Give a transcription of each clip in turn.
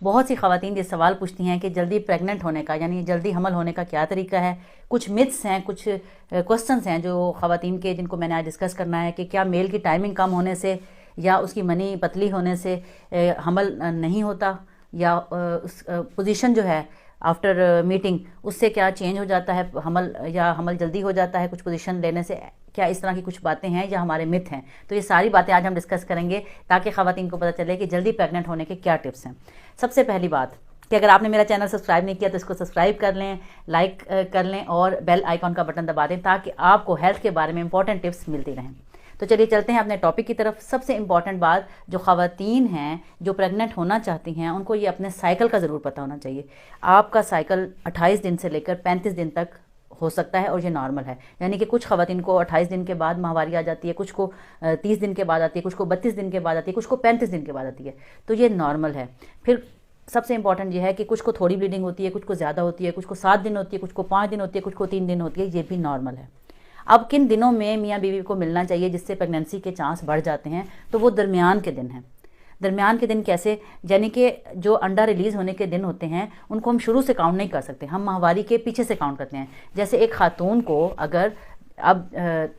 बहुत सी ख़वातीन ये सवाल पूछती हैं कि जल्दी प्रेग्नेंट होने का यानी जल्दी हमल होने का क्या तरीका है। कुछ मिथ्स हैं, कुछ क्वेश्चंस हैं जो ख़वातीन के, जिनको मैंने आज डिस्कस करना है कि क्या मेल की टाइमिंग कम होने से या उसकी मनी पतली होने से हमल नहीं होता, या उस पोजीशन जो है आफ्टर मीटिंग उससे क्या चेंज हो जाता है हमल, या हमल जल्दी हो जाता है कुछ पोजीशन लेने से। क्या इस तरह की कुछ बातें हैं या हमारे मिथ हैं? तो ये सारी बातें आज हम डिस्कस करेंगे ताकि ख़वातीन को पता चले कि जल्दी प्रेग्नेंट होने के क्या टिप्स हैं। सबसे पहली बात कि अगर आपने मेरा चैनल सब्सक्राइब नहीं किया तो इसको सब्सक्राइब कर लें, लाइक कर लें और बेल आइकॉन का बटन दबा दें ताकि आपको हेल्थ के बारे में इंपॉर्टेंट टिप्स मिलती रहें। तो चलिए चलते हैं अपने टॉपिक की तरफ। सबसे इंपॉर्टेंट बात, जो ख़वातीन हैं जो प्रेग्नेंट होना चाहती हैं उनको ये अपने साइकिल का ज़रूर पता होना चाहिए। आपका साइकिल 28 दिन से लेकर 35 दिन तक हो सकता है और ये नॉर्मल है। यानी कि कुछ ख़वातीन को 28 दिन के बाद माहवारी आ जाती है, कुछ को 30 दिन के बाद आती है, कुछ को 32 दिन के बाद आती है, कुछ को 35 दिन के बाद आती है। तो ये नॉर्मल है। फिर सबसे इंपॉर्टेंट ये है कि कुछ को थोड़ी ब्लीडिंग होती है, कुछ को ज़्यादा होती है, कुछ को 7 दिन होती है, कुछ को 5 दिन होती है, कुछ को 3 दिन होती है, ये भी नॉर्मल है। अब किन दिनों में मियाँ बीवी को मिलना चाहिए जिससे प्रेगनेंसी के चांस बढ़ जाते हैं? तो वो दरमियान के दिन हैं। दरमियान के दिन कैसे? यानी कि जो अंडा रिलीज़ होने के दिन होते हैं उनको हम शुरू से काउंट नहीं कर सकते, हम माहवारी के पीछे से काउंट करते हैं। जैसे एक खातून को, अगर अब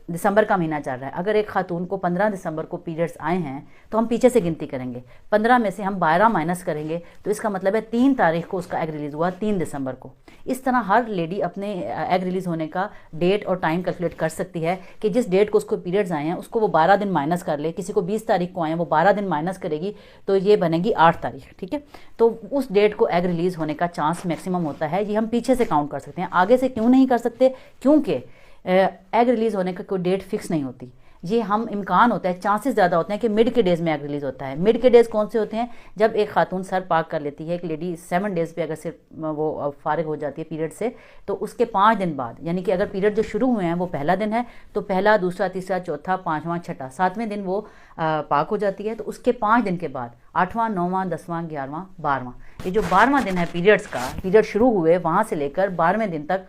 दिसंबर का महीना चल रहा है, अगर एक खातून को 15 दिसंबर को पीरियड्स आए हैं तो हम पीछे से गिनती करेंगे, 15 में से हम 12 माइनस करेंगे तो इसका मतलब है 3 तारीख को उसका एग रिलीज़ हुआ, 3 दिसंबर को। इस तरह हर लेडी अपने एग रिलीज़ होने का डेट और टाइम कैलकुलेट कर सकती है कि जिस डेट को उसको पीरियड्स आए हैं उसको वो 12 दिन माइनस कर ले। किसी को 20 तारीख को आए हैं, वो 12 दिन माइनस करेगी तो ये बनेगी 8 तारीख, ठीक है। तो उस डेट को एग रिलीज़ होने का चांस मैक्सिमम होता है। ये हम पीछे से काउंट कर सकते हैं, आगे से क्यों नहीं कर सकते? क्योंकि एग रिलीज़ होने का कोई डेट फिक्स नहीं होती। ये हम इम्कान होता है, चांसेस ज़्यादा होते हैं कि मिड के डेज़ में एग रिलीज़ होता है। मिड के डेज़ कौन से होते हैं? जब एक खातून सर पाक कर लेती है, एक लेडी 7 डेज़ पे अगर से वो फारिग हो जाती है पीरियड से, तो उसके 5 दिन बाद, यानी कि अगर पीरियड जो शुरू हुए हैं वो पहला दिन है तो पहला, दूसरा, तीसरा, चौथा, 5वां, छठा, 7वें दिन वो पाक हो जाती है। तो उसके 5 दिन के बाद 8वां, 9वां, 10वां, 11वां, 12वां, ये जो 12वां दिन है पीरियड्स का, पीरियड शुरू हुए वहाँ से लेकर 12वें दिन तक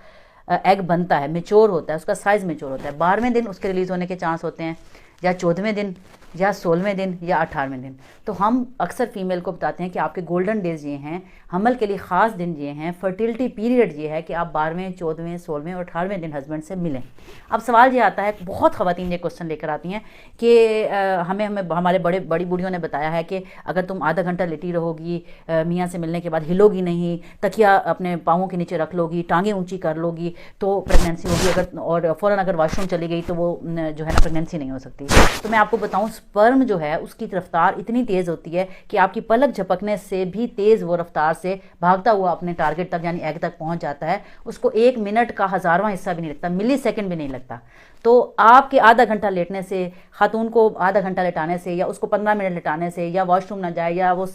एग बनता है, मेच्योर होता है, उसका साइज़ मेच्योर होता है। 12वें दिन उसके रिलीज़ होने के चांस होते हैं, या 14वें दिन, या 16वें दिन, या 18वें दिन। तो हम अक्सर फीमेल को बताते हैं कि आपके गोल्डन डेज़ ये हैं, हमल के लिए ख़ास दिन ये हैं, फर्टिलिटी पीरियड ये है कि आप 12वें, 14वें, 16वें और 18वें दिन हस्बैंड से मिलें। अब सवाल ये आता है, बहुत ख़वातीन ये क्वेश्चन लेकर आती हैं कि हमें हमारे बड़ी बूढ़ियों ने बताया है कि अगर तुम आधा घंटा लेटी रहोगी, मियाँ से मिलने के बाद हिलोगी नहीं, तकिया अपने पाँवों के नीचे रख लोगी, टांगें ऊँची कर लोगी तो प्रेगनेंसी होगी, अगर और फ़ौरन अगर वॉशरूम चली गई तो वो जो है ना प्रेगनेंसी नहीं हो सकती। तो मैं आपको बताऊं, स्पर्म जो है उसकी रफ्तार इतनी तेज़ होती है कि आपकी पलक झपकने से भी तेज़ वो रफ्तार से भागता हुआ अपने टारगेट तक यानी एग तक पहुंच जाता है। उसको 1 मिनट का 1000वां हिस्सा भी नहीं लगता, मिली सेकेंड भी नहीं लगता। तो आपके आधा घंटा लेटने से, खातून को आधा घंटा लेटाने से, या उसको 15 मिनट लेटाने से, या वॉशरूम ना जाए, या वो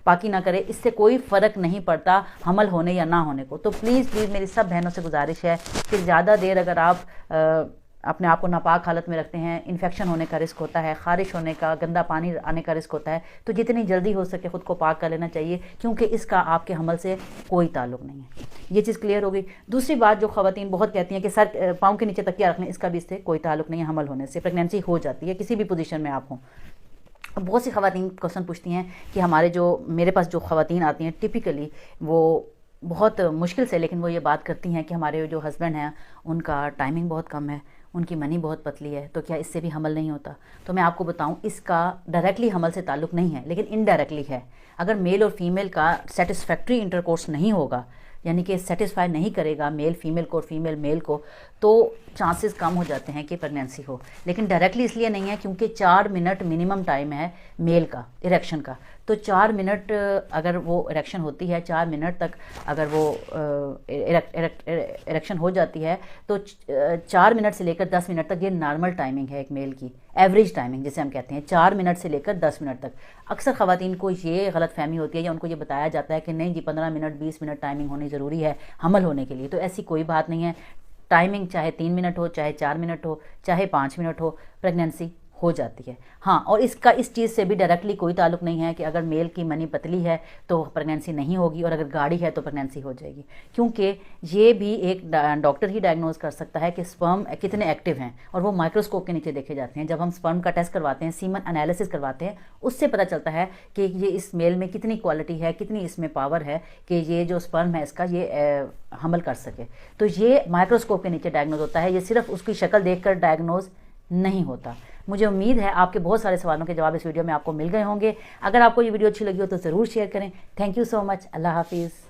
पाकी ना करे, इससे कोई फ़र्क नहीं पड़ता हमल होने या ना होने को। तो प्लीज़ मेरी सब बहनों से गुजारिश है कि ज़्यादा देर अगर आप अपने आप को नापाक हालत में रखते हैं, इन्फेक्शन होने का रिस्क होता है, ख़ारिश होने का, गंदा पानी आने का रिस्क होता है। तो जितनी जल्दी हो सके ख़ुद को पाक कर लेना चाहिए, क्योंकि इसका आपके हमल से कोई ताल्लुक़ नहीं है। ये चीज़ क्लियर हो गई। दूसरी बात, जो ख़वातीन बहुत कहती हैं कि सर पाँव के नीचे तकिया रखने, इसका भी इससे कोई ताल्लुक़ नहीं है। हमल होने से प्रेगनेंसी हो जाती है, किसी भी पोजीशन में आप हों। बहुत सी ख़वातीन क्वेश्चन पूछती हैं कि हमारे जो, मेरे पास जो ख़वातीन आती हैं टिपिकली वो बहुत मुश्किल से, लेकिन वो ये बात करती हैं कि हमारे जो हस्बैंड हैं उनका टाइमिंग बहुत कम है, उनकी मनी बहुत पतली है, तो क्या इससे भी हमल नहीं होता? तो मैं आपको बताऊं, इसका डायरेक्टली हमल से ताल्लुक़ नहीं है, लेकिन इनडायरेक्टली है। अगर मेल और फीमेल का सेटिस्फैक्ट्री इंटरकोर्स नहीं होगा, यानी कि सेटिस्फाई नहीं करेगा मेल फीमेल को और फीमेल मेल को, तो चांसेस कम हो जाते हैं कि प्रेगनेंसी हो। लेकिन डायरेक्टली इसलिए नहीं है क्योंकि 4 मिनट मिनिमम टाइम है मेल का इरेक्शन का। तो 4 मिनट अगर वो इरेक्शन होती है, 4 मिनट तक अगर वो इरेक्शन हो जाती है, तो 4 मिनट से लेकर 10 मिनट तक ये नॉर्मल टाइमिंग है एक मेल की, एवरेज टाइमिंग जिसे हम कहते हैं, 4 मिनट से लेकर 10 मिनट तक। अक्सर ख़वातीन को ये गलत फहमी होती है या उनको ये बताया जाता है कि नहीं जी 15 मिनट 20 मिनट टाइमिंग होनी ज़रूरी है हमल होने के लिए। तो ऐसी कोई बात नहीं है। टाइमिंग चाहे 3 मिनट हो, चाहे 4 मिनट हो, चाहे 5 मिनट हो, प्रेगनेंसी हो जाती है। हाँ, और इसका इस चीज़ से भी डायरेक्टली कोई ताल्लुक नहीं है कि अगर मेल की मनी पतली है तो प्रेगनेंसी नहीं होगी और अगर गाढ़ी है तो प्रेगनेंसी हो जाएगी, क्योंकि ये भी एक डॉक्टर ही डायग्नोज कर सकता है कि स्पर्म कितने एक्टिव हैं, और वो माइक्रोस्कोप के नीचे देखे जाते हैं। जब हम स्पर्म का टेस्ट करवाते हैं, सीमन एनालिसिस करवाते हैं, उससे पता चलता है कि ये इस मेल में कितनी क्वालिटी है, कितनी इसमें पावर है कि ये जो स्पर्म है इसका ये हमल कर सके। तो ये माइक्रोस्कोप के नीचे डायग्नोज होता है, ये सिर्फ उसकी शक्ल देखकर डायग्नोज नहीं होता। मुझे उम्मीद है आपके बहुत सारे सवालों के जवाब इस वीडियो में आपको मिल गए होंगे। अगर आपको ये वीडियो अच्छी लगी हो तो ज़रूर शेयर करें। Thank you so much. अल्लाह हाफिज़।